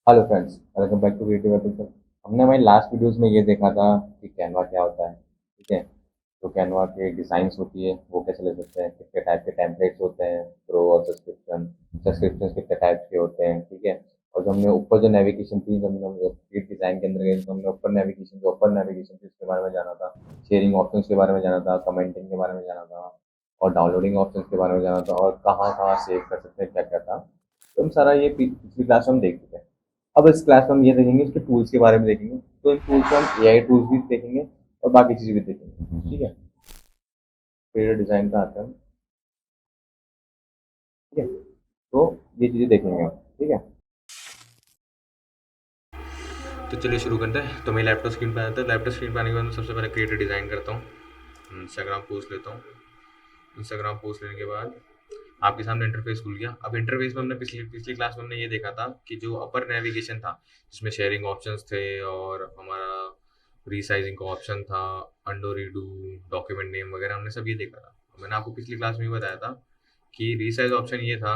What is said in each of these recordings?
Hello friends, welcome back to creative episode. हमने हमारी last videos में ये देखा था कि कैनवा क्या होता है। ठीक है, तो कैनवा के डिज़ाइंस होती है वो कैसे ले सकते हैं, कितने टाइप के टेम्पलेट्स होते हैं, प्रो और सब्सक्रिप्शन। सब्सक्रिप्शन कितने टाइप के होते हैं, ठीक है। और जो हमने ऊपर जो नेविगेशन थी, जब हमने फीड डिज़ाइन के अंदर गए तो हमने ऊपर नेविगेशन थी उसके बारे में जाना था, शेयरिंग ऑप्शंस के बारे में जाना था, कमेंटिंग के बारे में जाना था, और डाउनलोडिंग ऑप्शंस के बारे में जाना था, और कहाँ कहाँ सेव कर सकते हैं, क्या क्या था। तो हम सारा ये पिछली क्लास में हम देख चुके हैं। अब इस क्लास में हम ये देखेंगे, इसके टूल्स के बारे में देखेंगे। तो इन टूल्स में हम एआई टूल्स भी देखेंगे और बाकी चीज़ें भी देखेंगे। ठीक है, क्रिएटिव डिज़ाइन का आता है। ठीक है, तो ये चीज़ें देखेंगे हम। ठीक है, तो चलिए शुरू करते हैं। तो मैं लैपटॉप स्क्रीन पर आता है। लैपटॉप स्क्रीन पर आने के बाद मैं सबसे पहले क्रिएटिव डिज़ाइन करता हूँ। इंस्टाग्राम पोस्ट लेता हूँ। इंस्टाग्राम पोस्ट लेने के बाद आपके सामने इंटरफेस खुल गया। अब इंटरफेस में हमने पिछली पिछली क्लास में हमने ये देखा था कि जो अपर नेविगेशन था जिसमें शेयरिंग ऑप्शंस थे और हमारा रीसाइजिंग का ऑप्शन था, अंडो रीडू, डॉक्यूमेंट नेम वगैरह हमने सब ये देखा था। मैंने आपको पिछली क्लास में ये बताया था कि रीसाइज ऑप्शन ये था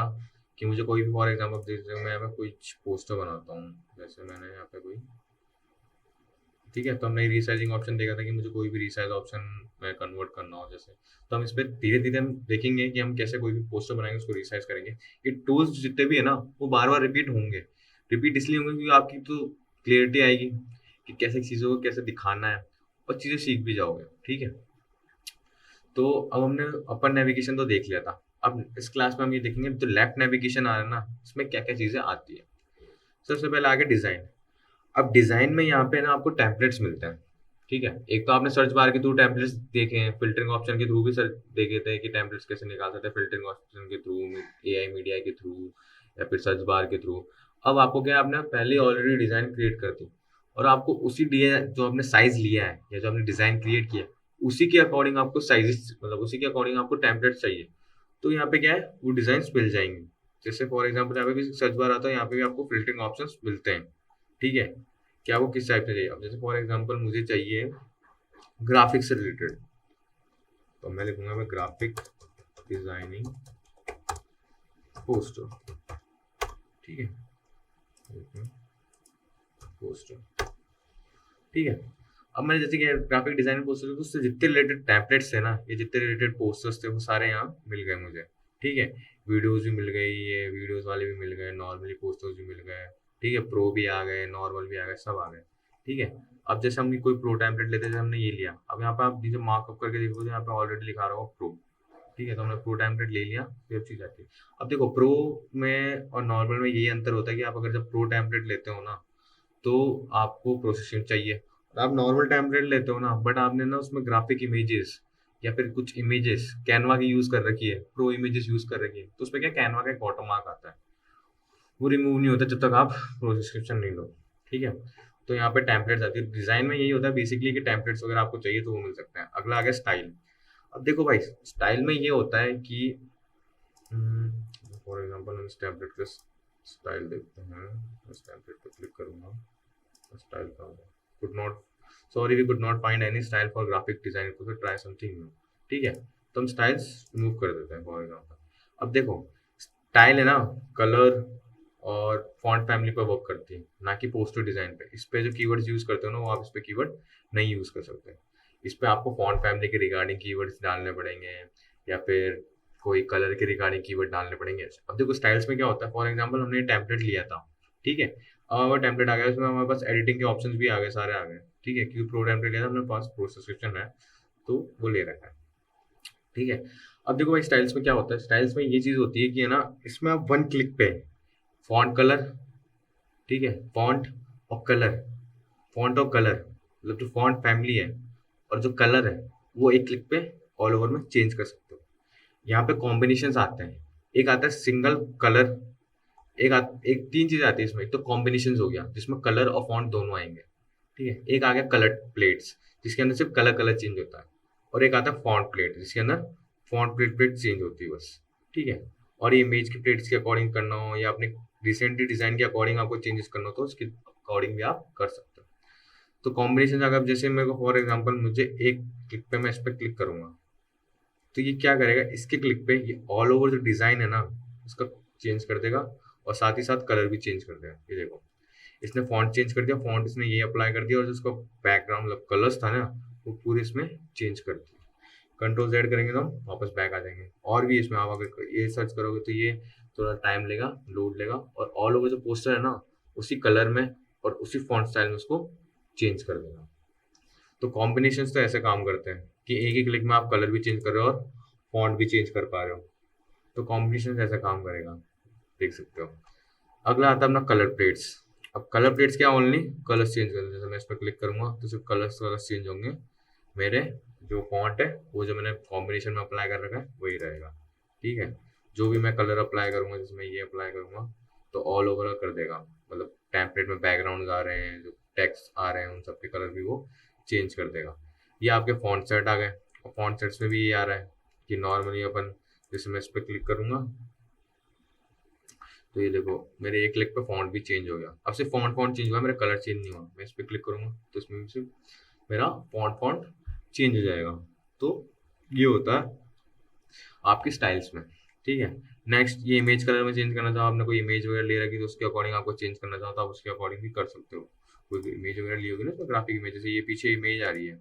कि मुझे कोई भी, फॉर एग्जाम्पल मैं यहाँ पे कुछ पोस्टर बनाता हूँ, जैसे मैंने यहाँ पे कोई, ठीक है, तो हमने रीसाइजिंग ऑप्शन देखा था कि मुझे कोई भी रीसाइज ऑप्शन में कन्वर्ट करना हो जैसे। तो हम इस पर धीरे धीरे हम देखेंगे कि हम कैसे कोई भी पोस्टर बनाएंगे उसको रीसाइज करेंगे। ये टूल्स जितने भी है ना वो बार बार रिपीट होंगे। रिपीट इसलिए होंगे क्योंकि आपकी तो क्लियरिटी आएगी कि कैसे चीज़ों को कैसे दिखाना है, और चीज़ें सीख भी जाओगे। ठीक है, तो अब हमने अपर नेविगेशन तो देख लिया था। अब इस क्लास में हम ये देखेंगे जो लेफ्ट नेविगेशन आ रहा है ना, इसमें क्या क्या चीज़ें आती है। सबसे पहले आगे डिज़ाइन। अब डिज़ाइन में यहाँ पे ना आपको टेम्पलेट्स मिलते हैं। ठीक है, एक तो आपने सर्च बार के थ्रू टेम्पलेट्स देखे हैं, फिल्टरिंग ऑप्शन के थ्रू भी सर्च देखे थे कि टेम्पलेट्स कैसे निकाल सकते हैं, फिल्टरिंग ऑप्शन के थ्रू, एआई मीडिया के थ्रू, या फिर सर्च बार के थ्रू। अब आपको क्या है, आपने पहले ऑलरेडी डिज़ाइन क्रिएट कर दी और आपको उसी जो आपने साइज लिया है या जो आपने डिज़ाइन क्रिएट किया है उसी के अकॉर्डिंग आपको साइजेस, मतलब उसी के अकॉर्डिंग आपको टेम्पलेट्स चाहिए। तो यहाँ पे क्या है, वो डिज़ाइन मिल जाएंगे। जैसे फॉर एग्जाम्पल यहाँ पे भी सर्च बार आता है, यहाँ पे भी आपको फिल्टरिंग ऑप्शंस मिलते हैं। ठीक है, कि आपको किस टाइप से चाहिए। अब जैसे फॉर एग्जांपल मुझे चाहिए ग्राफिक्स से रिलेटेड, तो मैं लिखूंगा मैं ग्राफिक डिजाइनिंग पोस्टर। ठीक है, पोस्टर। ठीक है, अब मैंने जैसे कि ग्राफिक डिजाइन पोस्टर तो उससे जितने रिलेटेड टैबलेट्स थे ना, ये जितने रिलेटेड पोस्टर्स थे वो सारे यहाँ मिल गए मुझे। ठीक है, वीडियोस भी मिल गई, ये वीडियोस वाले भी मिल गए, नॉर्मली पोस्टर्स भी मिल गए। ठीक है, प्रो भी आ गए, नॉर्मल भी आ गए, सब आ गए। ठीक है, अब जैसे हम कोई प्रो टैबलेट लेते थे, हमने ये लिया। अब यहाँ पे आप नीचे मार्कअप करके देखो तो यहाँ पे ऑलरेडी लिखा रहा हो प्रो। ठीक है, तो हमने प्रो टैबलेट ले लिया, फिर चीज आती है। अब देखो प्रो में और नॉर्मल में यही अंतर होता है कि आप अगर जब प्रो टैबलेट लेते हो ना तो आपको प्रोसेसिंग चाहिए। और आप नॉर्मल टेम्पलेट लेते हो ना, बट आपने ना उसमें ग्राफिक इमेजेस या फिर कुछ इमेजेस कैनवा की यूज कर रखी है, प्रो इमेजेस यूज कर रखी है, तो उसमें क्या कैनवा का एक वाटरमार्क आता है, वो रिमूव नहीं होता जब तक आप प्रो सब्सक्रिप्शन नहीं लो। ठीक है, तो यहाँ पे टेम्पलेट्स आती है। डिजाइन में यही होता है बेसिकली कि टेम्पलेट्स वगैरह आपको चाहिए तो वो मिल सकते हैं। अगला आ गया स्टाइल। अब देखो भाई, स्टाइल में ये होता है कि फॉर एग्जाम्पल हम इस टेम्पलेट का स्टाइल देखते हैं। इस टेम्पलेट पर क्लिक करूंगा, स्टाइल का could not, sorry we could not find any style for graphic design, तो फिर ट्राई समथिंग न्यू। ठीक है, तो हम स्टाइल्स रिमूव कर देते हैं फॉर एग्जांपल। अब देखो, स्टाइल है ना, कलर और फॉन्ट फैमिली पर वर्क करती है, ना कि पोस्टर डिजाइन पे। इस पे जो कीवर्ड्स यूज करते हो ना, वो आप इस पे कीवर्ड नहीं यूज कर सकते। इस पे आपको फॉन्ट फैमिली के रिगार्डिंग कीवर्ड्स डालने पड़ेंगे, या फिर कोई कलर के रिगार्डिंग कीवर्ड डालने पड़ेंगे ऐसे। अब देखो स्टाइल्स में क्या होता है, फॉर एग्जांपल हमने टेम्पलेट लिया था। ठीक है, अब हमारा टेम्पलेट आ गया, उसमें हमारे पास एडिटिंग के ऑप्शंस भी आ गए, सारे आ गए। ठीक है, क्योंकि प्रो टेम्पलेट लिया था हमने पास, प्रो सब्सक्रिप्शन है तो वो ले रखा है। ठीक है, अब देखो भाई स्टाइल्स में क्या होता है। स्टाइल्स में ये चीज होती है कि है ना, इसमें आप वन क्लिक पे फॉन्ट कलर, ठीक है, फॉन्ट और कलर, फॉन्ट और कलर, मतलब जो फॉन्ट फैमिली है और जो कलर है वो एक क्लिक पे ऑल ओवर में चेंज कर सकते हो। यहाँ पे कॉम्बिनेशन आते हैं। एक आता है सिंगल कलर, एक तीन चीजें आती है इसमें। एक तो कॉम्बिनेशन हो गया जिसमें कलर और फॉन्ट दोनों आएंगे। ठीक है, एक आ गया कलर प्लेट्स जिसके अंदर सिर्फ कलर कलर चेंज होता है, और एक आता है फॉन्ट प्लेट जिसके अंदर फॉन्ट प्लेट प्लेट चेंज होती है बस। ठीक है, और ये इमेज की प्लेट्स के अकॉर्डिंग करना हो या अपने रिसेंटली डिजाइन के अकॉर्डिंग आपको चेंजेस करना हो तो उसके अकॉर्डिंग भी आप कर सकते हो। तो कॉम्बिनेशन अगर जैसे मेरे को फॉर एग्जांपल मुझे एक क्लिक पे मैं इस पर क्लिक करूंगा, तो ये क्या करेगा, इसके क्लिक पे ये ऑल ओवर जो डिजाइन है ना उसका चेंज कर देगा, और साथ ही साथ कलर भी चेंज कर देगा। ये देखो, इसने फॉन्ट चेंज कर दिया, फॉन्ट इसने ये अप्लाई कर दिया और जो उसका बैकग्राउंड मतलब कलर्स था ना वो पूरे इसमें चेंज कर दिया। कंट्रोल Z करेंगे तो हम वापस बैक आ जाएंगे। और भी इसमें आप अगर ये सर्च करोगे तो ये थोड़ा टाइम लेगा, लोड लेगा, और ऑल ओवर जो पोस्टर है ना उसी कलर में और उसी फॉन्ट स्टाइल में उसको चेंज कर देगा। तो कॉम्बिनेशंस तो ऐसे काम करते हैं कि एक ही क्लिक में आप कलर भी चेंज कर रहे हो और फॉन्ट भी चेंज कर पा रहे हो। तो कॉम्बिनेशन ऐसा काम करेगा, देख सकते हो। अगला आता है अपना कलर प्लेट्स। अब कलर प्लेट्स क्या, ओनली कलर्स चेंज कर, जैसे मैं इस पर क्लिक करूंगा तो सिर्फ कलर्स चेंज होंगे। मेरे जो फॉन्ट है वो जो मैंने कॉम्बिनेशन में अप्लाई कर रखा है वही रहेगा, ठीक है। जो भी मैं कलर अप्लाई करूंगा, जैसे मैं ये अप्लाई करूंगा तो ऑल ओवर कर देगा, मतलब टेम्पलेट में बैकग्राउंड आ रहे हैं, जो टेक्स्ट आ रहे हैं उन सबके कलर भी वो चेंज कर देगा। ये आपके फॉन्ट सेट आ गए, और फॉन्ट सेट्स में भी ये आ रहा है कि नॉर्मली अपन, जैसे मैं इस पर क्लिक करूंगा तो ये देखो मेरे एक क्लिक पे फॉन्ट भी चेंज हो गया। अब सिर्फ फॉन्ट चेंज हुआ, मेरा कलर चेंज नहीं हुआ। मैं इस पर क्लिक करूंगा तो इसमें भी सिर्फ मेरा फॉन्ट चेंज हो जाएगा। तो ये होता है आपकी स्टाइल्स में, ठीक है। नेक्स्ट, ये इमेज कलर में चेंज करना चाहो, आपने कोई इमेज वगैरह ले रखी तो उसके अकॉर्डिंग आपको चेंज करना चाहो तो आप उसके अकॉर्डिंग भी कर सकते हो। कोई इमेज वगैरह ली होगी ना, तो ग्राफिक इमेज, जैसे ये पीछे इमेज आ रही है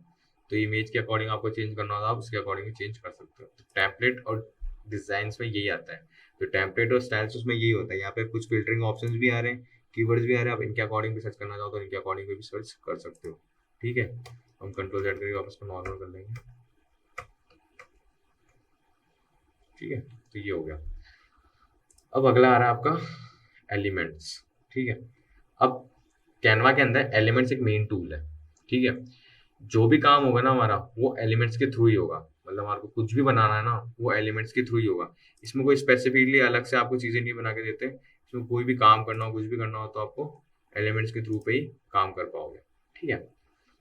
तो इमेज के अकॉर्डिंग आपको चेंज करना होगा, आप उसके अकॉर्डिंग भी चेंज कर सकते हो। तो टेम्पलेट और डिजाइन में यही आता है। तो टेम्पलेट और स्टाइल्स उसमें यही होता है। यहाँ पे कुछ फिल्टरिंग ऑप्शंस भी आ रहे हैं, कीवर्ड्स भी आ रहे हैं, आप इनके अकॉर्डिंग भी सर्च करना चाहो तो इनके अकॉर्डिंग भी सर्च कर सकते हो, ठीक है। हम कंट्रोल Z करके वापस को नॉर्मल कर लेंगे, ठीक है। तो ये हो गया। अब अगला आ रहा है आपका एलिमेंट्स, ठीक है। अब कैनवा के अंदर एलिमेंट्स एक मेन टूल है, ठीक है। जो भी काम होगा ना हमारा वो एलिमेंट्स के थ्रू ही होगा, मतलब हमारे को कुछ भी बनाना है ना वो एलिमेंट्स के थ्रू ही होगा। इसमें कोई स्पेसिफिकली अलग से आपको चीजें नहीं बना के देते। इसमें कोई भी काम करना हो, कुछ भी करना हो तो आपको एलिमेंट्स के थ्रू पे ही काम कर पाओगे, ठीक है।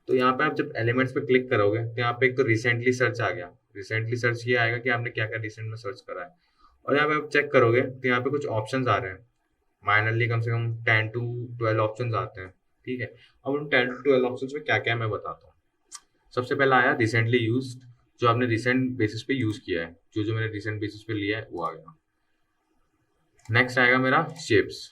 तो यहाँ पे आप जब एलिमेंट्स पे क्लिक करोगे तो यहाँ पे एक तो रिसेंटली सर्च आ गया। रिसेंटली सर्च ये आएगा कि आपने क्या क्या रिसेंट में सर्च करा है। और यहाँ पे आप चेक करोगे तो यहाँ पे कुछ ऑप्शंस आ रहे हैं, माइनरली कम से कम 10 to 12 ऑप्शंस आते हैं, ठीक है। अब उन 10 to 12 ऑप्शंस में क्या क्या है मैं बताता हूँ। सबसे पहला आया रिसेंटली यूज्ड, जो आपने रिसेंट बेसिस पे यूज किया है, जो जो मैंने रिसेंट बेसिस पे लिया है वो आ गया। नेक्स्ट आएगा मेरा शेप्स।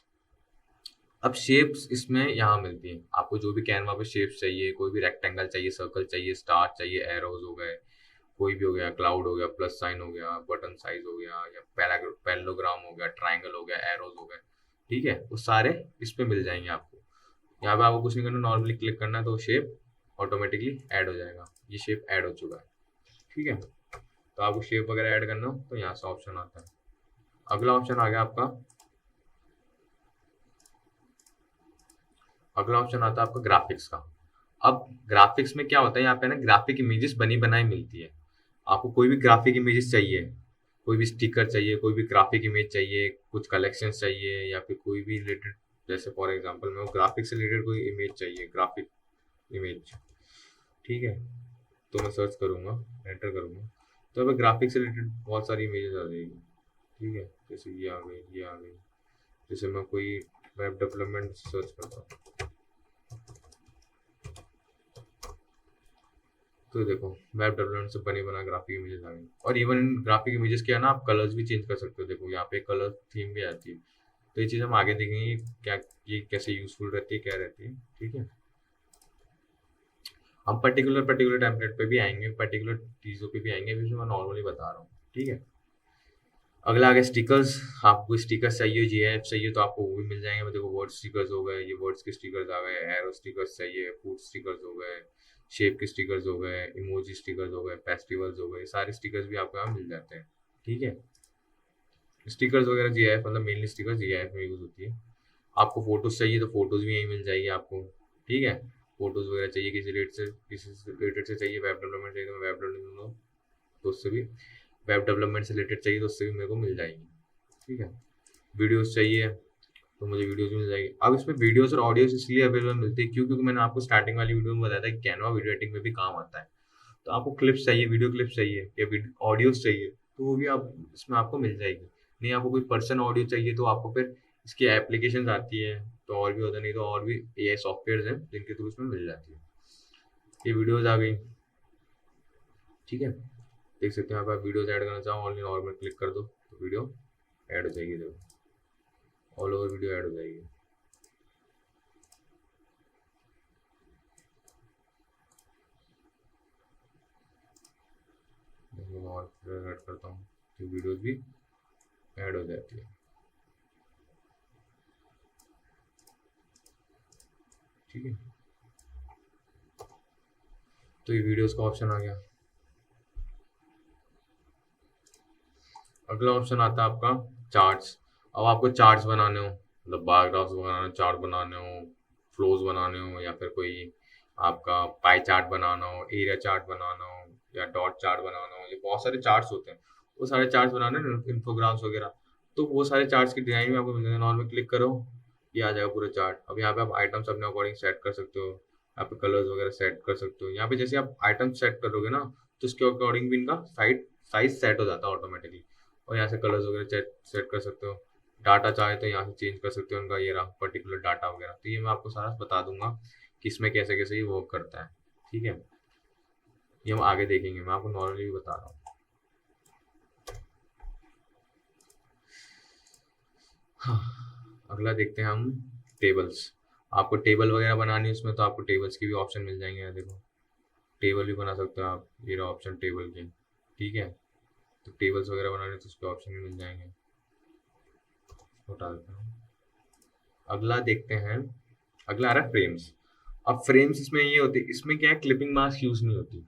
अब शेप्स इसमें यहाँ मिलती हैं आपको, जो भी कैनवा पे शेप्स चाहिए, कोई भी रेक्टेंगल चाहिए, सर्कल चाहिए, स्टार चाहिए, एरोज हो गए, कोई भी हो गया, क्लाउड हो गया, प्लस साइन हो गया, बटन साइज हो गया, या पैरेललोग्राम हो गया, ट्राइंगल हो गया, एरोज हो गए, ठीक है। वो सारे इस पे मिल जाएंगे आपको। यहाँ पे आपको कुछ नहीं करना, नॉर्मली क्लिक करना है तो शेप ऑटोमेटिकली ऐड हो जाएगा। ये शेप ऐड हो चुका है, ठीक है। तो आपको शेप वगैरह ऐड करना हो तो यहाँ से ऑप्शन आता है। अगला ऑप्शन आ गया आपका, अगला ऑप्शन आता है आपका ग्राफिक्स का। अब ग्राफिक्स में क्या होता है, यहाँ पे ना ग्राफिक इमेजेस बनी बनाई मिलती है। आपको कोई भी ग्राफिक इमेजेस चाहिए, कोई भी स्टिकर चाहिए, कोई भी ग्राफिक इमेज चाहिए, कुछ कलेक्शंस चाहिए, या फिर कोई भी रिलेटेड, जैसे फॉर एग्जांपल मैं ग्राफिक से रिलेटेड कोई इमेज चाहिए, ग्राफिक इमेज, ठीक है। तो मैं सर्च करूंगा, एंटर करूंगा तो अब ग्राफिक से रिलेटेड बहुत सारी इमेजेस आ जाएगी, ठीक है। जैसे ये आ गई, ये आ गई। जैसे मैं कोई वेब डेवलपमेंट सर्च करता हूँ तो देखो वेब डेवलपमेंट से बनी बना ग्राफिक इमेजेस आ गई। और इवन ग्राफिक इमेजेस के है ना आप कलर्स भी चेंज कर सकते हो। देखो यहाँ पे कलर थीम भी आती है। तो ये चीज़ हम आगे देखेंगे क्या, ये कैसे यूजफुल रहती है, क्या रहती है, ठीक है। हम पर्टिकुलर टेम्पलेट पे भी आएंगे, पर्टिकुलर चीज़ों पे भी आएंगे, अभी मैं नॉर्मली बता रहा हूँ, ठीक है। अगला आ गया स्टिकर्स। आपको स्टिकर्स चाहिए, जीआईएफ चाहिए तो आपको वो भी मिल जाएंगे। देखो वर्ड स्टिकर्स हो गए, ये वर्ड्स के स्टिकर्स आ गए, एरो स्टिकर्स चाहिए, फूड स्टिकर्स हो गए, शेप के स्टिकर्स हो गए, इमोजी स्टिकर्स हो गए, फेस्टिवल्स हो गए, सारे स्टिकर्स भी आपको यहाँ मिल जाते हैं, ठीक है। स्टिकर्स वगैरह जीआईएफ, मतलब मेनली स्टिकर्स जीआईएफ में यूज होती है। आपको फोटोज चाहिए तो फोटोज भी यहीं मिल जाएगी आपको, ठीक है। फोटोज वगैरह चाहिए किसी रिलेटेड से चाहिए, वेब डेवलपमेंट चाहिए तो मैं वेब डेवलपमेंट तो उससे भी, वेब डेवलपमेंट से रिलेटेड चाहिए तो उससे भी मेरे को मिल जाएगी, ठीक है। वीडियोस चाहिए तो मुझे वीडियोस मिल जाएगी। अब इसमें वीडियोस और ऑडियोस इसलिए अवेलेबल मिलते हैं क्योंकि मैंने आपको स्टार्टिंग वाली वीडियो में बताया था कि कैनवा वीडियो एडिटिंग में भी काम आता है। तो आपको क्लिप्स चाहिए, वीडियो क्लिप्स चाहिए या ऑडियोस चाहिए तो वो भी आप इसमें आपको मिल जाएगी। नहीं आपको कोई पर्सन ऑडियो चाहिए तो आपको फिर इसकी एप्लीकेशन आती है तो और भी होता, नहीं तो और भी AI सॉफ्टवेयर हैं जिनके थ्रू इसमें मिल जाती है। ये वीडियोज आ गई, ठीक है। देख सकते हैं आप वीडियोज ऐड करना चाहो ऑनलाइन और में क्लिक कर दो तो वीडियो ऐड हो जाएगी, देखो ऑल ओवर वीडियो ऐड हो जाएगी। और फिर ऐड करता हूँ तो वीडियोस भी ऐड हो जाती है। ठीक है, तो ये वीडियोस का ऑप्शन आ गया। अगला ऑप्शन आता है आपका चार्ट्स। अब आपको चार्ट्स बनाने हो, मतलब बार ग्राफ्स बनाने, चार्ट बनाने हो, फ्लोज बनाने हो, या फिर कोई आपका पाई चार्ट बनाना हो, एरिया चार्ट बनाना हो, या डॉट चार्ट बनाना हो, ये बहुत सारे चार्ट्स होते हैं। वो सारे चार्ट्स बनाने हैं, इन्फोग्राफ्स वगैरह। तो वो सारे चार्ट्स की डिजाइन भी आपको मिल जाएगा। नॉर्मल क्लिक करो, ये आ जाएगा पूरा चार्ट। अब यहाँ पे आप आइटम्स अपने अकॉर्डिंग सेट कर सकते हो, यहाँ पे कलर्स वगैरह सेट कर सकते हो। यहाँ पे जैसे आप आइटम सेट करोगे ना, तो उसके अकॉर्डिंग भी इनका साइज सेट हो जाता है ऑटोमेटिकली। और यहाँ से कलर्स वगैरह सेट कर सकते हो। डाटा चाहे तो यहाँ से चेंज कर सकते हो उनका, ये रहा पर्टिकुलर डाटा वगैरह। तो ये मैं आपको सारा बता दूंगा कि इसमें कैसे कैसे ये वर्क करता है। ठीक है, ये हम आगे देखेंगे, मैं आपको नॉर्मली भी बता रहा हूँ। हाँ, अगला देखते हैं हम टेबल्स। आपको टेबल वगैरह बनानी है उसमें, तो आपको टेबल्स की भी ऑप्शन मिल जाएंगे। यहाँ देखो, टेबल भी बना सकते हो आप, ये रहा ऑप्शन टेबल के। ठीक है, तो टेबल्स वगैरह बनाने तो उसके ऑप्शन भी मिल जाएंगे। हटा देता हूँ। अगला देखते हैं, अगला आ रहा है फ्रेम्स। अब फ्रेम्स इसमें ये होती है, इसमें क्या है, क्लिपिंग मास्क यूज नहीं होती।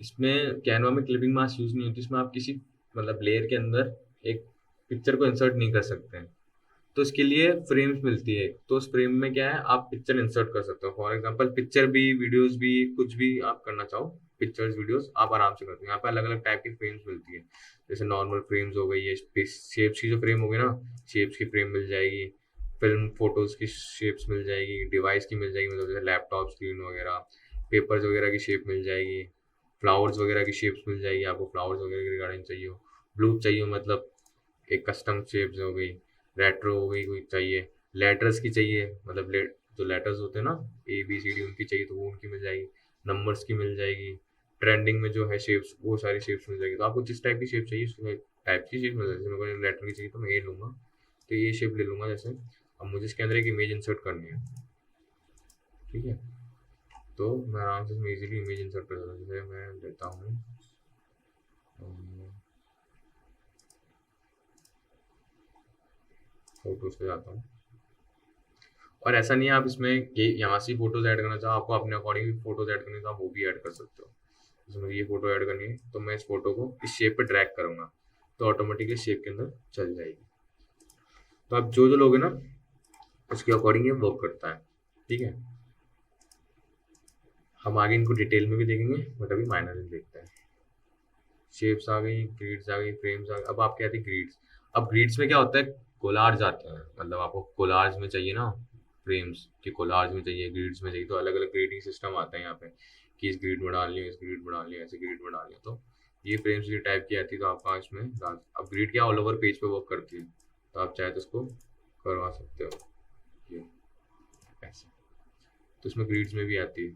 इसमें कैनवा में क्लिपिंग मास्क यूज नहीं होती। इसमें आप किसी मतलब लेयर के अंदर एक पिक्चर को इंसर्ट नहीं कर सकते हैं। तो इसके लिए फ्रेम्स मिलती है। तो उस फ्रेम में क्या है, आप पिक्चर इंसर्ट कर सकते हो। फॉर एग्जांपल पिक्चर भी, वीडियोस भी, कुछ भी आप करना चाहो, पिक्चर्स वीडियोस आप आराम से करते हो। यहाँ पे अलग अलग टाइप की फ्रेम्स मिलती है। जैसे नॉर्मल फ्रेम्स हो गई, ये शेप्स की जो फ्रेम होगी ना, शेप्स की फ्रेम मिल जाएगी। फिल्म फोटोज की शेप्स मिल जाएगी, डिवाइस की मिल जाएगी, मतलब जैसे लैपटॉप स्क्रीन वगैरह, पेपर्स वगैरह की शेप मिल जाएगी, फ्लावर्स वगैरह की शेप्स मिल जाएगी। आपको फ्लावर्स वगैरह की रिगार्डिंग चाहिए हो, ब्लू चाहिए हो, मतलब एक कस्टम शेप्स हो गई, रेट्रो हो गई कोई चाहिए, लेटर्स की चाहिए, मतलब जो लेटर्स होते हैं ना, ए बी सी डी, उनकी चाहिए तो वो उनकी मिल जाएगी। नंबर्स की मिल जाएगी। ट्रेंडिंग में जो है शेप्स, वो सारी शेप्स मिल जाएगी। तो आपको जिस टाइप की शेप चाहिए उस टाइप की शेप मिल जाएगी। जैसे मेरे को लेटर की चाहिए तो मैं ये लूँगा, तो ये शेप ले लूँगा जैसे। अब मुझे इसके अंदर एक इमेज इंसर्ट करनी है। ठीक है, तो मैं आराम से इसमें इजीली इमेज इंसर्ट कर सकता हूँ। जैसे मैं लेता हूँ फोटोज पे जाता हूँ, और ऐसा नहीं है आप इसमें ये यहाँ से फोटोज ऐड करना चाहो, आपको अपने अकॉर्डिंग भी फोटोज ऐड करनी तो आप वो भी ऐड कर सकते हो। जैसे मुझे ये फोटो ऐड करनी है, तो मैं इस फोटो को इस शेप पे ड्रैग करूंगा, तो ऑटोमेटिकली शेप के अंदर चल जाएगी। तो आप जो जो लोगे ना, उसके अकॉर्डिंग ये वर्क करता है। ठीक है, हम आगे इनको डिटेल में भी देखेंगे, बट अभी माइनर देखते हैं। शेप्स आ गई, ग्रिड्स आ गई, फ्रेम्स आ गई। अब आपके आती है ग्रिड्स। अब ग्रिड्स में क्या होता है, कोलार्ज आते हैं। मतलब आपको कोलार्ज में चाहिए ना, फ्रेम्स के कोलार्ज में चाहिए, ग्रिड्स में चाहिए, तो अलग अलग ग्रेडिंग सिस्टम आता है यहाँ पे कि इस ग्रिड में डालनी है, इस ग्रिड में डालनी है, ऐसे ग्रिड में डालनी है। तो ये फ्रेम्स की टाइप की आती है, तो आपका इसमें अब ग्रिड क्या ऑल ओवर पेज पे वर्क करती है, तो आप चाहे तो इसको करवा सकते हो ये ऐसे। तो इसमें ग्रिड्स में भी आती है।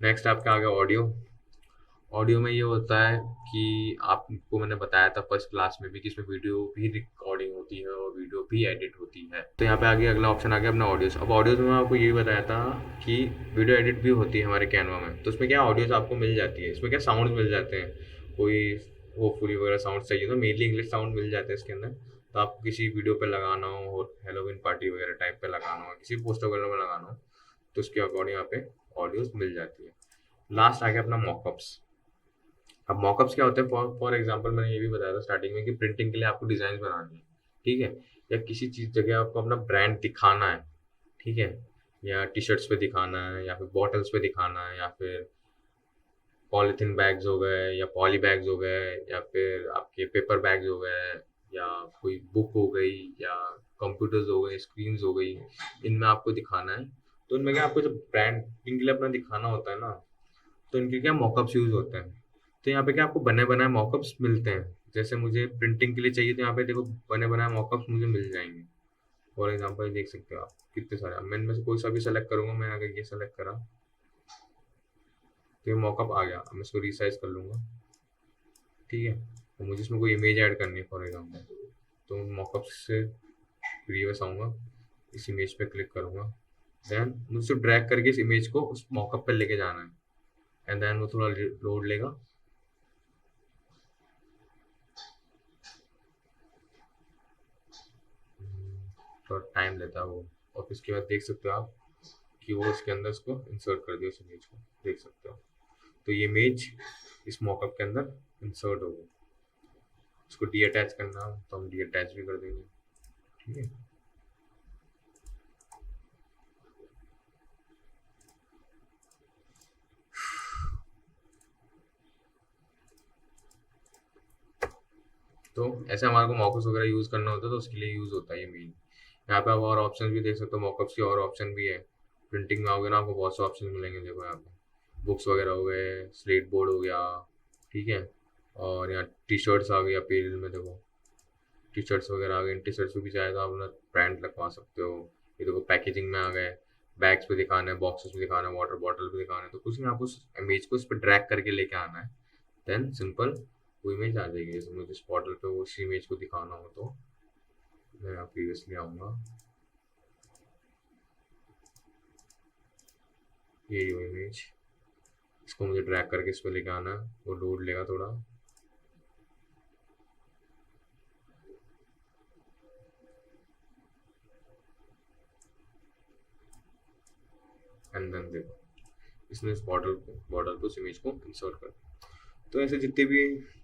नेक्स्ट आपका आ गया ऑडियो। ऑडियो में ये होता है कि आपको मैंने बताया था फर्स्ट क्लास में भी कि इसमें वीडियो भी रिकॉर्डिंग होती है और वीडियो भी एडिट होती है। तो यहाँ पे आगे अगला ऑप्शन आ गया अपना ऑडियोस। अब ऑडियोस में मैं आपको ये भी बताया था कि वीडियो एडिट भी होती है हमारे कैनवा में। तो इसमें क्या ऑडियोस आपको मिल जाती है, इसमें क्या साउंड मिल जाते हैं, कोई होपफुली वगैरह साउंड चाहिए तो मेनली इंग्लिश साउंड मिल जाते हैं इसके अंदर। तो आपको किसी वीडियो पे लगाना हो, हेलोविन पार्टी वगैरह टाइप पे लगाना हो, किसी पोस्टर वगैरह में लगाना हो, तो उसके अकॉर्डिंग यहाँ पे ऑडियोस मिल जाती है। लास्ट आ गया अपना मॉकअप्स। अब मॉकअप्स क्या होते हैं, फॉर एग्जांपल मैंने ये भी बताया था स्टार्टिंग में कि प्रिंटिंग के लिए आपको डिजाइन बनानी है। ठीक है, या किसी चीज जगह आपको अपना ब्रांड दिखाना है। ठीक है, या टी शर्ट्स पे दिखाना है, या फिर बॉटल्स पे दिखाना है, या फिर पॉलीथीन बैग्स हो गए, या पॉली बैग्स हो गए, या फिर आपके पेपर बैग्स हो गए, या कोई बुक हो गई, या कंप्यूटर्स हो गए, स्क्रीन्स हो गई, इनमें आपको दिखाना है। तो इनमें क्या आपको जब ब्रांडिंग के लिए अपना दिखाना होता है ना, तो इनके क्या मॉकअप्स यूज होते हैं। तो यहाँ पे क्या आपको बने बनाए मॉकअप्स मिलते हैं। जैसे मुझे प्रिंटिंग के लिए चाहिए तो यहाँ पे देखो बने बनाए मॉकअप्स मुझे मिल जाएंगे। फॉर एग्जांपल देख सकते हो आप कितने सारे। अब मैं इनमें से कोई सा भी सेलेक्ट करूंगा, मैं अगर ये सेलेक्ट करा तो ये मॉकअप आ गया। अब मैं इसको रिसाइज कर लूंगा। ठीक है, तो मुझे इसमें कोई इमेज ऐड करनी है फॉर एग्जाम्पल, तो मॉकअप से प्रीवियस आऊँगा, इस इमेज पे क्लिक करूंगा, देन मुझे ड्रैग करके इस इमेज को उस मॉकअप पे लेके जाना है, एंड देन वो थोड़ा लोड लेगा। थोड़ा टाइम लेता है वो। और फिर उसके बाद देख सकते हो आप कि वो उसके अंदर उसको इंसर्ट कर दिया, उस इमेज को देख सकते हो। तो ये इमेज इस मॉकअप के अंदर इंसर्ट हो गई। इसको डी अटैच करना हो तो हम डी अटैच भी कर देंगे, ठीक है। तो ऐसे हमारे को मॉकअप्स वगैरह यूज़ करना होता है, तो उसके लिए यूज़ होता है ये मेन। यहाँ पे आप और ऑप्शन भी देख सकते हो, मॉकअप्स की और ऑप्शन भी है। प्रिंटिंग में आओगे ना, आपको बहुत से ऑप्शन मिलेंगे। देखो यहाँ पे बुक्स वगैरह हो गए, स्लेट बोर्ड हो गया, ठीक है। और यहाँ टी शर्ट्स आ गई अपील में, देखो टी शर्ट्स वगैरह आ गए। इन टी शर्ट्स पे भी चाहे तो आप अपना ब्रांड लगवा सकते हो। ये देखो पैकेजिंग में आ गए, बैग्स पे दिखाना है, बॉक्सेस पे दिखाना है, वाटर बॉटल पे दिखाना है। तो कुछ नहीं, आपको उस इमेज को इस पर ड्रैग करके लेके आना है, देन सिंपल वो इमेज आ जाएगी। जैसे मुझे इस पोर्टल पे वो उसी इमेज को दिखाना हो तो मैं यहाँ प्रीवियसली आऊँगा, ये वो इमेज, इसको मुझे ड्रैग करके इस पर लेके आना है। वो लोड लेगा थोड़ा, एंड देन देखो इसने इस बॉर्डर को उस इमेज को इंसर्ट कर। तो ऐसे जितनी भी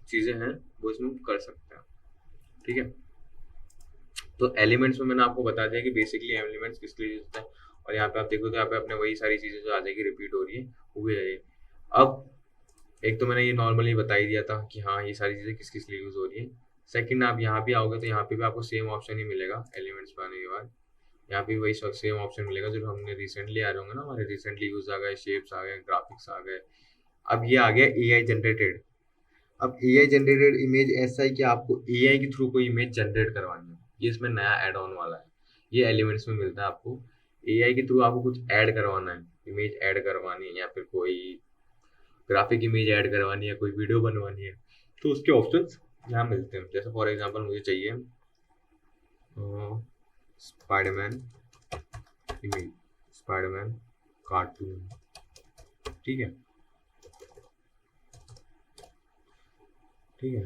चीज़ें हैं वो इसमें कर सकते हैं, ठीक है। तो एलिमेंट्स में मैंने आपको बता दिया कि बेसिकली एलिमेंट्स किस लिए यूज होते हैं। और यहाँ पे आप देखो तो यहाँ पे अपने वही सारी चीज़ें जो आ जाएगी, रिपीट हो रही है, वो भी आ जाएगी। अब एक तो मैंने ये नॉर्मली बता ही दिया था कि हाँ ये सारी चीज़ें किस किस लिए यूज़ हो रही है। सेकंड, आप यहाँ भी आओगे तो यहाँ पे भी आपको सेम ऑप्शन ही मिलेगा। एलिमेंट्स में आने के बाद यहाँ पे वही सेम ऑप्शन मिलेगा जो हमने रिसेंटली आ रहे होंगे ना, हमारे रिसेंटली यूज आ गए, शेप्स आ गए, ग्राफिक्स आ गए। अब ये आ गया एआई जनरेटेड। अब एआई जनरेटेड इमेज ऐसा है कि आपको एआई के थ्रू कोई इमेज जनरेट करवानी है, ये इसमें नया ऐड ऑन वाला है। ये एलिमेंट्स में मिलता है आपको। एआई के थ्रू आपको कुछ ऐड करवाना है, इमेज ऐड करवानी है, या फिर कोई ग्राफिक इमेज ऐड करवानी है, कोई वीडियो बनवानी है, तो उसके ऑप्शंस यहाँ मिलते हैं। जैसे फॉर एग्जांपल मुझे चाहिए स्पाइडरमैन इमेज, स्पाइडरमैन कार्टून, ठीक है, ठीक है।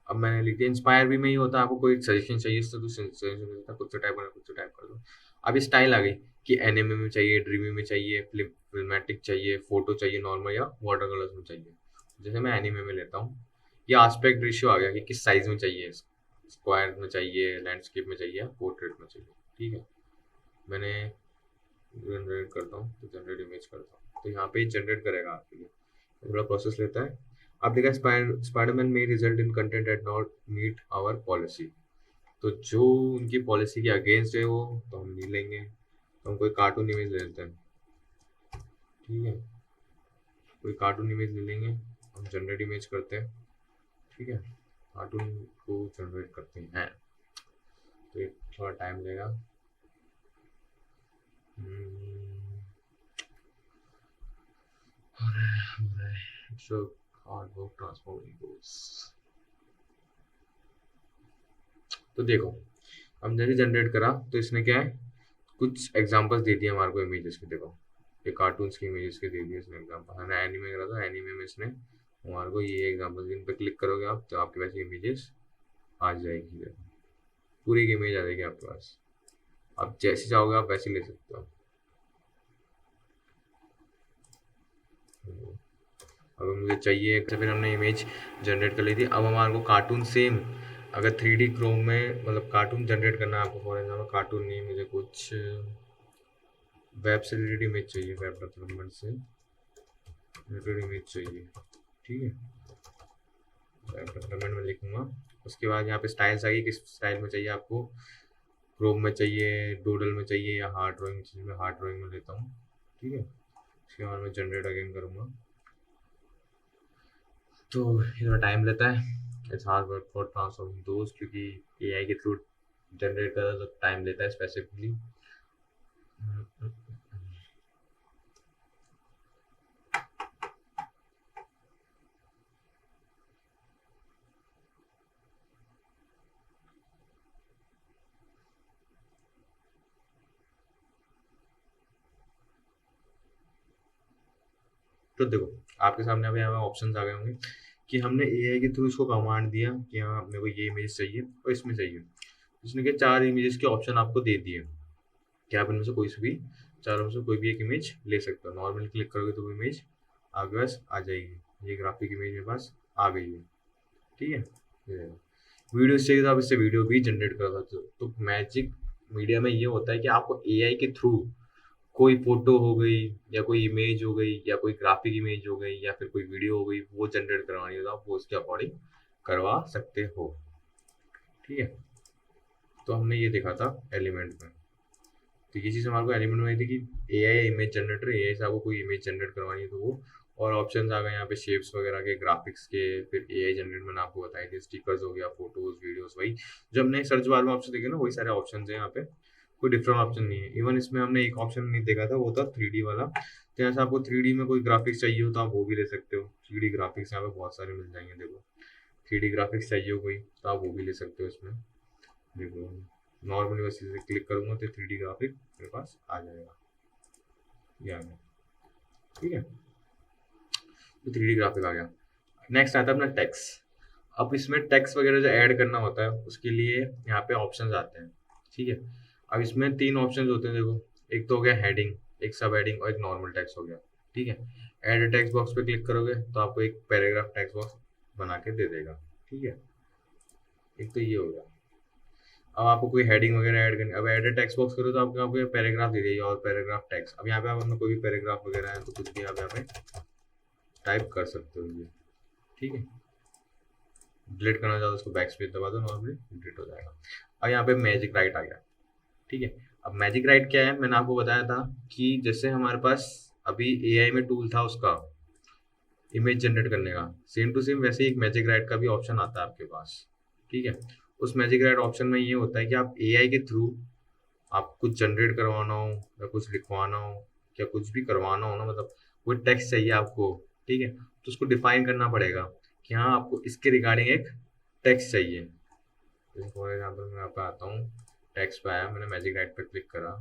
अब मैंने लिख दिया। इंस्पायर भी में ही होता है, आपको कोई सजेशन चाहिए तो सजेशन मिलता है, खुद से टाइप करना, खुद से टाइप कर दो। अब ये स्टाइल आ गई कि एनिमे में चाहिए, ड्रीमी में चाहिए, फिल्मेटिक चाहिए, फोटो चाहिए, नॉर्मल या वाटर कलर्स में चाहिए। जैसे मैं एनिमे में लेता हूँ। ये आस्पेक्ट रेशियो आ गया कि किस साइज में चाहिए, स्क्वायर में चाहिए, लैंडस्केप में चाहिए, पोर्ट्रेट में चाहिए, ठीक है। मैंने जनरेट करता हूँ, तो जनरेट इमेज करता हूँ, तो यहाँ पे जनरेट करेगा आपके लिए, थोड़ा प्रोसेस लेता है। आप देखा स्पाइडरमैन में result in content at not meet our policy. तो जो उनकी पॉलिसी के अगेंस्ट है वो तो हम नहीं लेंगे, तो हम कोई कार्टून इमेज ले लेते हैं, ठीक है। कोई कार्टून इमेज ले लेंगे, हम जनरेट इमेज करते हैं, ठीक है। कार्टून को जनरेट करते हैं, तो ये थोड़ा टाइम लेगा। So hard work transforming goals। तो देखो हम जैसे जनरेट करा तो इसने क्या है, कुछ एग्जांपल्स दे दिए हमारे को इमेजेस के। देखो ये कार्टून्स की इमेजेस के दे दिए इसने एग्जांपल। हमने एनीमे करा था, एनीमे में इसने हमारे को ये एग्जांपल्स, इन पे क्लिक करोगे आप तो आपके पास इमेजेस आ जाएगी। देखो पूरी एक इमेज आ जाएगी आपके पास। आप जैसे चाहोगे आप वैसे ले सकते हो। अब मुझे चाहिए, फिर हमने इमेज जनरेट कर ली थी। अब हमारे को कार्टून सेम अगर 3D क्रोम में मतलब कार्टून जनरेट करना है आपको, फॉर एग्जाम्पल कार्टून नहीं, मुझे कुछ वेब से रिलेटेड इमेज चाहिए, वेब डेवलपमेंट से रिलेटेड इमेज चाहिए, ठीक है। वेब डेवलपमेंट में लिखूंगा। उसके बाद यहाँ पे स्टाइल्स आएगी, किस स्टाइल में चाहिए आपको, क्रोम में चाहिए, डूडल में चाहिए, या हार्ड ड्राइंग चाहिए। मैं हार्ड ड्राइंग में लेता हूँ, ठीक है। उसके बाद मैं जनरेट अगेन करूँगा, तो ये थोड़ा टाइम लेता है। It's hard work for transforming दोस्त, क्योंकि एआई के थ्रू जनरेट कर तो टाइम लेता है स्पेसिफिकली। तो देखो आपके सामने अभी हमें ऑप्शंस आ गए होंगे कि हमने एआई के थ्रू इसको कमांड दिया कि हाँ अपने को ये इमेज चाहिए और इसमें चाहिए। उसने क्या 4 इमेजेस के ऑप्शन आपको दे दिए कि आप इनमें से कोई से भी चारों में से कोई भी एक इमेज ले सकते हो। नॉर्मली क्लिक करोगे तो वो इमेज आपके पास आ जाएगी। ये ग्राफिक इमेज मेरे पास आ गई है, ठीक है। वीडियो चाहिए तो आप इससे वीडियो भी जनरेट कर सकते हो। तो मैजिक मीडिया में ये होता है कि आपको एआई के थ्रू कोई फोटो हो गई या कोई इमेज हो गई या कोई ग्राफिक इमेज हो गई या फिर कोई वीडियो हो गई, वो जनरेट करवानी हो तो आप वो उसके अकॉर्डिंग करवा सकते हो, ठीक है। तो हमने ये देखा था एलिमेंट में। तो ये चीज़ हमारे को एलिमेंट में आई थी कि एआई इमेज जनरेटर, एआई से आपको कोई इमेज जनरेट करवानी है तो वो, और ऑप्शंस आ गए यहाँ पे शेप्स वगैरह के, ग्राफिक्स के, फिर एआई जनरेट मैंने आपको बताई थी, स्टिकर्स हो गया, फोटोज, वीडियोस, वही जो हमने सर्च बार में ऑप्शन देखे ना, वही सारे ऑप्शन है यहाँ पे, कोई डिफरेंट ऑप्शन नहीं है। इवन इसमें हमने एक ऑप्शन नहीं देखा था, वो था 3D वाला। तो यहाँ से आपको 3D में कोई ग्राफिक्स चाहिए हो तो आप वो भी ले सकते हो। 3D ग्राफिक्स यहाँ पे बहुत सारे मिल जाएंगे, देखो 3D ग्राफिक्स चाहिए हो कोई तो आप वो भी ले सकते हो इसमें। देखो नॉर्मली बस इसे क्लिक करूंगा तो 3D ग्राफिक मेरे पास आ जाएगा, ये आ गया, ठीक है। तो 3D ग्राफिक आ गया। नेक्स्ट आता है अपना टेक्स्ट। अब इसमें टेक्स्ट वगैरह जो ऐड करना होता है उसके लिए यहाँ पे ऑप्शंस आते हैं, ठीक है। अब इसमें 3 ऑप्शंस होते हैं, देखो एक तो हो गया हेडिंग, एक सब हेडिंग और एक नॉर्मल टेक्स्ट हो गया, ठीक है। ऐड टेक्स्ट बॉक्स पे क्लिक करोगे तो आपको एक पैराग्राफ टेक्स्ट बॉक्स बना के दे देगा, ठीक है। एक तो ये हो गया। अब आपको कोई हेडिंग वगैरह ऐड करनी, अब एड टेक्स्ट बॉक्स करो तो आपको आपको पैराग्राफ दे देगा और पैराग्राफ टेक्स्ट। अब यहाँ पे आप अपना कोई भी पैराग्राफ वगैरह है तो कुछ भी आप यहाँ पे टाइप कर सकते हो ये, ठीक है। डिलीट करना चाहो तो उसको बैक स्पेस दबा दो, नॉर्मली डिलीट हो जाएगा। अब यहाँ पे मैजिक राइट आ गया, ठीक है। अब मैजिक राइट क्या है, मैंने आपको बताया था कि जैसे हमारे पास अभी एआई में टूल था उसका इमेज जनरेट करने का, सेम टू सेम वैसे ही एक मैजिक राइट का भी ऑप्शन आता है आपके पास, ठीक है। उस मैजिक राइट ऑप्शन में ये होता है कि आप एआई के थ्रू आप कुछ जनरेट करवाना हो या कुछ लिखवाना हो या कुछ भी करवाना हो ना, मतलब कोई टेक्स्ट चाहिए आपको, ठीक है, तो उसको डिफाइन करना पड़ेगा कि हाँ आपको इसके रिगार्डिंग एक टेक्स्ट चाहिए। जैसे फॉर एग्जाम्पल मैं यहाँ पे आता हूँ, टेक्स्ट पे आया, मैंने मैजिक राइट पे क्लिक करा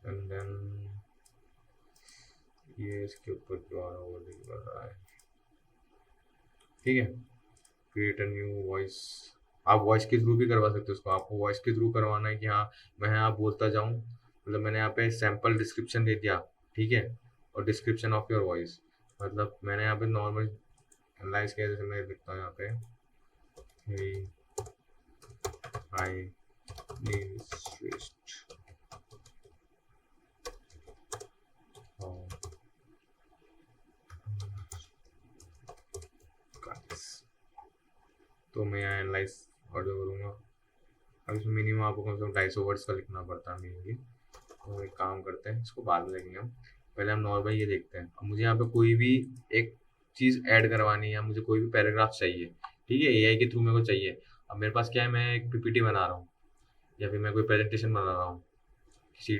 एंड देन ये इसके ऊपर जो आ रहा है वो कर रहा है, ठीक है। क्रिएट अ न्यू वॉइस, आप वॉइस के थ्रू भी करवा सकते हो उसको। आपको वॉइस के थ्रू करवाना है कि हाँ मैं यहाँ बोलता जाऊँ, मतलब मैंने यहाँ पे सैम्पल डिस्क्रिप्शन दे दिया, ठीक है, और डिस्क्रिप्शन ऑफ योर वॉइस, मतलब मैंने यहाँ पे नॉर्मल एनालाइज किया, जैसे मैं लिखता हूँ यहाँ पे हाय नेम इज श्रेष्ठ, तो मैं यहाँ एनालाइज ऑडियो करूँगा। अब इसमें मिनिमम आपको कम से कम 250 वर्ड्स का लिखना पड़ता है मिनिमली। तो एक काम करते हैं, इसको बाद में देखेंगे हम, पहले हम नॉर्मल ये देखते हैं। अब मुझे यहाँ पे कोई भी एक चीज़ ऐड करवानी है, मुझे कोई भी पैराग्राफ चाहिए, ठीक है, एआई के थ्रू मेरे को चाहिए। अब मेरे पास क्या है, मैं एक पीपीटी बना रहा हूँ या फिर मैं कोई प्रेजेंटेशन बना रहा हूँ किसी,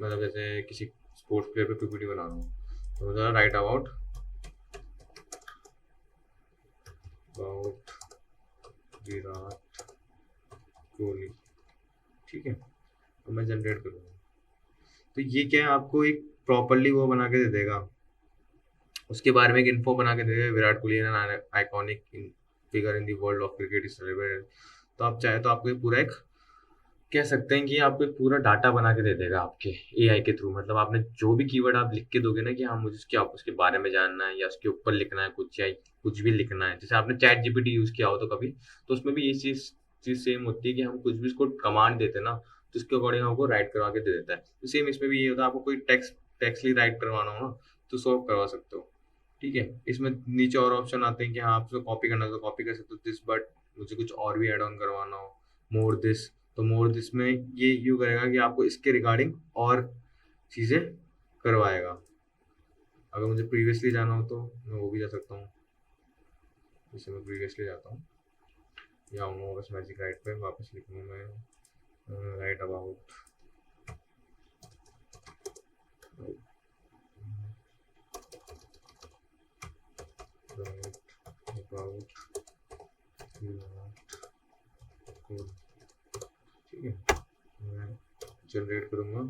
मतलब जैसे किसी स्पोर्ट्स प्लेयर पे पीपीटी बना रहा हूँ, तो मुझे राइट अबाउट विराट कोहली, ठीक है, तो मैं जनरेट करूँगा। तो ये क्या है, आपको एक प्रॉपरली वो बना के दे देगा, उसके बारे में एक इन्फो बना के दे देगा। Virat Kohli an iconic figure in the world of cricket is celebrated. तो आप चाहे तो आपको ये पूरा एक कह सकते हैं कि आपको एक पूरा डाटा बना के दे देगा आपके एआई के थ्रू। मतलब आपने जो भी कीवर्ड आप लिख के दोगे ना कि हाँ मुझे उसके बारे में जानना है या उसके ऊपर लिखना है कुछ, या कुछ भी लिखना है, जैसे आपने चैट जीपीटी यूज़ किया हो तो कभी, तो उसमें भी ये चीज़ सेम होती है कि हम कुछ भी उसको कमांड देते हैं ना तो उसके अकॉर्डिंग हमको राइट करवा के दे देता है। तो सेम इसमें भी ये होता है, आपको कोई टेक्स्टली राइट करवाना हो ना तो सॉल्व करवा सकते हो, ठीक है। इसमें नीचे और ऑप्शन आते हैं कि हाँ आप उसको कॉपी करना है तो कॉपी कर सकते हो दिस, बट मुझे कुछ और भी ऐड ऑन करवाना हो, मोर दिस, तो मोर दिस में ये यूँ करेगा कि आपको इसके रिगार्डिंग और चीज़ें करवाएगा। अगर मुझे प्रीवियसली जाना हो तो मैं वो भी जा सकता हूँ, जैसे मैं प्रीवियसली जाता हूँ या आऊँगा वापस मैजिक राइट पे, वापस लिखूँगा मैं राइट अबाउट ठीक है, मैं जनरेट करूँगा।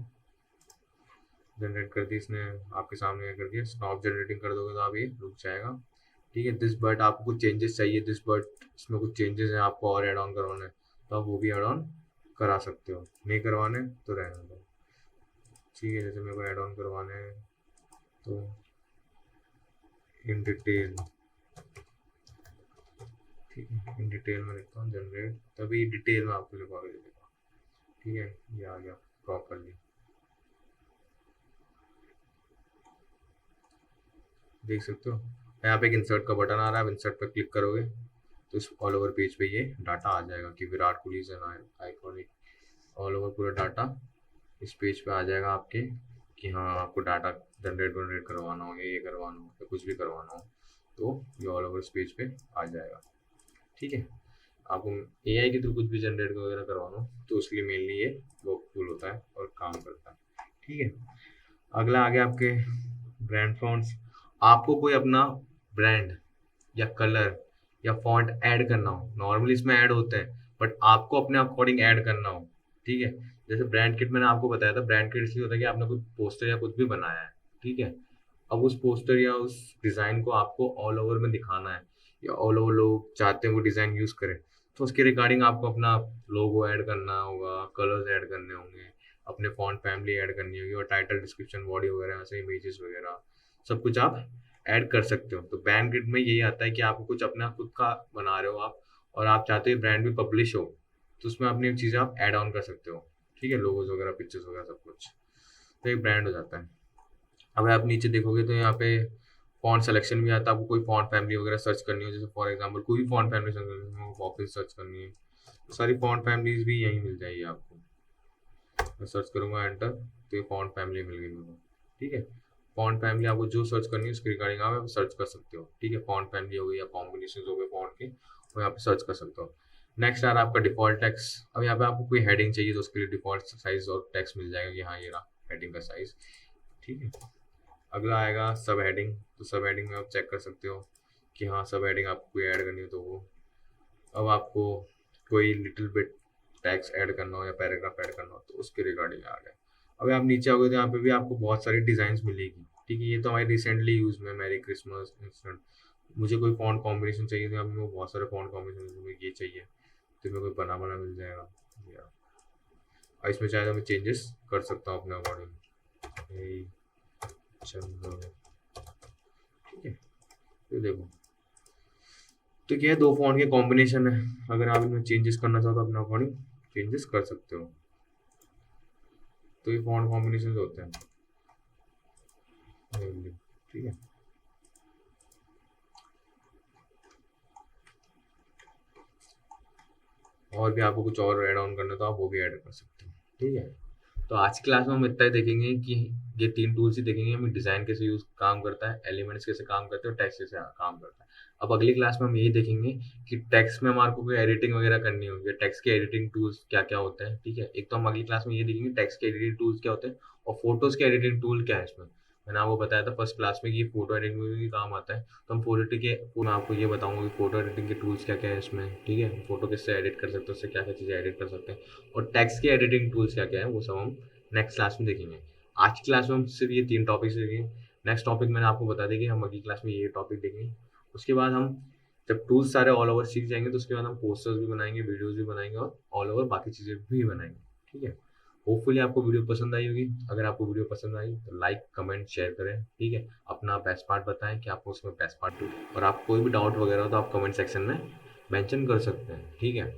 जनरेट कर दी इसने, आपके सामने कर दिया। स्टॉप जनरेटिंग कर दोगे तो आप ये रुक जाएगा, ठीक है। दिस बट आपको कुछ चेंजेस चाहिए, दिस बट इसमें कुछ चेंजेस हैं आपको और ऐड ऑन करवाना है तो आप वो भी ऐड ऑन करा सकते हो, नहीं करवाने तो रहने दो। ठीक है, जैसे मेरे को ऐड ऑन करवाने हैं तो इन डिटेल, ठीक है, इन डिटेल में लिखता हूँ जनरेट, तभी डिटेल में आपको लिखवा के देगा। ठीक है, ये आ गया प्रॉपरली, देख सकते हो। यहाँ पे एक इंसर्ट का बटन आ रहा है, आप इंसर्ट पर क्लिक करोगे तो इस ऑल ओवर पेज पे ये डाटा आ जाएगा कि Virat Kohli is an iconic, all over पूरा डाटा इस पेज पे आ जाएगा आपके, कि हाँ आपको डाटा जनरेट वनरेट करवाना हो, ये करवाना हो या कुछ भी करवाना हो तो ये ऑल ओवर इस पेज पे आ जाएगा। ठीक है, आपको एआई के थ्रू कुछ भी जनरेट वगैरह करवाना हो तो उसके लिए मेनली ये वर्कफुल होता है और काम करता है। ठीक है, अगला आ गया आपके ब्रांड फॉन्ट्स। आपको कोई अपना ब्रांड या कलर या फॉन्ट ऐड करना हो, नॉर्मली इसमें ऐड होते हैं, बट आपको अपने अकॉर्डिंग ऐड करना हो। ठीक है, जैसे ब्रांड किट मैंने आपको बताया था, ब्रांड किट इसलिए होता है कि आपने कोई पोस्टर या कुछ भी बनाया है। ठीक है, अब उस पोस्टर या उस डिज़ाइन को आपको ऑल ओवर में दिखाना है या ऑल ओवर लोग चाहते हैं वो डिज़ाइन यूज़ करें, तो उसके रिगार्डिंग आपको अपना लोगो ऐड करना होगा, कलर्स ऐड करने होंगे, अपने फॉन्ट फैमिली ऐड करनी होगी और टाइटल डिस्क्रिप्शन बॉडी वगैरह ऐसे इमेजेस वगैरह सब कुछ आप ऐड कर सकते हो। तो ब्रांड किट में यही आता है कि आपको कुछ अपना खुद का बना रहे हो आप और आप चाहते हो ब्रांड भी पब्लिश हो, तो उसमें अपनी चीज़ें आप ऐड ऑन कर सकते हो। ठीक है, लोगोज वगैरह पिक्चर्स वगैरह सब कुछ, तो एक ब्रांड हो जाता है। अब आप नीचे देखोगे तो यहाँ पे फॉन्ट सिलेक्शन भी आता है, आपको कोई फॉन्ट फैमिली वगैरह सर्च करनी हो, जैसे फॉर एग्जांपल कोई भी फॉन्ट फैमिली सर्च करनी हो, ऑफिस सर्च करनी है, तो सारी फॉन्ट फैमिलीज भी यहीं मिल जाएगी आपको। मैं सर्च करूँगा एंटर तो ये फॉन्ट फैमिली मिल गई मेरे को। ठीक है, फॉन्ट फैमिली आपको जो सर्च करनी है उसके रिगार्डिंग आप सर्च कर सकते हो। ठीक है, फॉन्ट फैमिली हो गई या कॉम्बिनेशन हो गए फॉन्ट के, वो यहाँ पे सर्च कर सकते हो। नेक्स्ट आ रहा है आपका डिफॉल्ट टेक्स्ट। अब यहाँ पे आपको कोई हेडिंग चाहिए तो उसके लिए डिफॉल्ट साइज और टेक्स्ट मिल जाएगा कि हाँ ये रहा हेडिंग का साइज। ठीक है, अगला आएगा सब हेडिंग। तो सब हेडिंग में आप चेक कर सकते हो कि हाँ सब हेडिंग आपको कोई ऐड करनी हो तो वो। अब आपको कोई लिटिल बिट टैक्स ऐड करना हो या पैराग्राफ ऐड करना हो तो उसके रिगार्डिंग आ गया। अब आप नीचे आओगे तो यहाँ पे भी आपको बहुत सारी डिज़ाइंस मिलेगी। ठीक है, ये तो हमारी रिसेंटली यूज़ में मैरी क्रिसमस इंस्टेंट, मुझे कोई फॉन्ट कॉम्बिनेशन चाहिए तो यहाँ पे मेरे को बहुत सारे फॉन्ट कॉम्बिनेशन में ये चाहिए तो मेरे को बना बना मिल जाएगा। और इसमें चाहे तो मैं चेंजेस कर सकता हूँ अपने अकॉर्डिंग। चलो ठीक है, तो देखो तो क्या है, दो फॉन्ट के कॉम्बिनेशन है, अगर आप इनमें चेंजेस करना चाहो तो अपने अकॉर्डिंग चेंजेस कर सकते हो। तो ये फॉन्ट कॉम्बिनेशन होते हैं। ठीक है, और भी आपको कुछ और ऐड ऑन करना तो आप वो भी ऐड कर सकते हो। ठीक है, तो आज की क्लास में हम इतना ही देखेंगे कि ये तीन टूल्स ही देखेंगे, हमें डिज़ाइन कैसे यूज काम करता है, एलिमेंट्स कैसे काम करते हैं और टेक्स्ट कैसे काम करता है। अब अगली क्लास में हम यही देखेंगे कि टेक्स्ट में हमारे को कोई एडिटिंग वगैरह करनी होगी, टेक्स्ट के एडिटिंग टूल्स क्या क्या होते हैं। ठीक है, एक तो हम अगली क्लास में ये देखेंगे टेक्स्ट के एडिटिंग टूल्स क्या होते हैं और फोटोज़ के एडिटिंग टूल क्या है इसमें। मैंने आपको बताया था फर्स्ट क्लास में कि फोटो एडिटिंग में भी काम आता है, तो हम फोटो के मैं आपको ये बताऊंगा कि फोटो एडिटिंग के टूल्स क्या क्या है इसमें। ठीक है, फोटो किससे एडिट कर सकते हैं, उससे क्या क्या चीज़ें एडिट कर सकते हैं और टेक्स्ट के एडिटिंग टूल्स क्या क्या है वो सब हम नेक्स्ट क्लास में देखेंगे। आज की क्लास में हम सिर्फ ये तीन टॉपिक्स देखेंगे। नेक्स्ट टॉपिक मैंने आपको बता दें कि हम अगली क्लास में ये टॉपिक देखेंगे। उसके बाद हम जब टूल्स सारे ऑल ओवर सीख जाएंगे तो उसके बाद हम पोस्टर्स भी बनाएंगे, वीडियोस भी बनाएंगे और ऑल ओवर बाकी चीज़ें भी बनाएंगे। ठीक है, होपफुली आपको वीडियो पसंद आई होगी। अगर आपको वीडियो पसंद आई तो लाइक कमेंट शेयर करें। ठीक है, अपना बेस्ट पार्ट बताएं कि आपको उसमें बेस्ट पार्ट और आप कोई भी डाउट वगैरह हो तो आप कमेंट सेक्शन में मेंशन कर सकते हैं। ठीक है,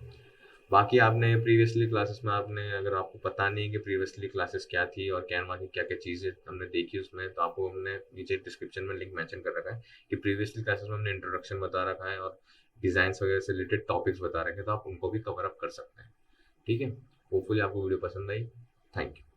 बाकी आपने प्रीवियसली क्लासेस में आपने अगर आपको पता नहीं कि प्रीवियसली क्लासेस क्या थी और कैनवा की क्या क्या चीज़ें हमने देखी उसमें, तो आपको हमने नीचे डिस्क्रिप्शन में लिंक मेंशन कर रखा है कि प्रीवियसली क्लासेस में हमने इंट्रोडक्शन बता रखा है और डिज़ाइंस वगैरह से रिलेटेड टॉपिक्स बता रखे हैं, तो आप उनको भी कवर अप कर सकते हैं। ठीक है, होपफुली आपको वीडियो पसंद आई। Thank you.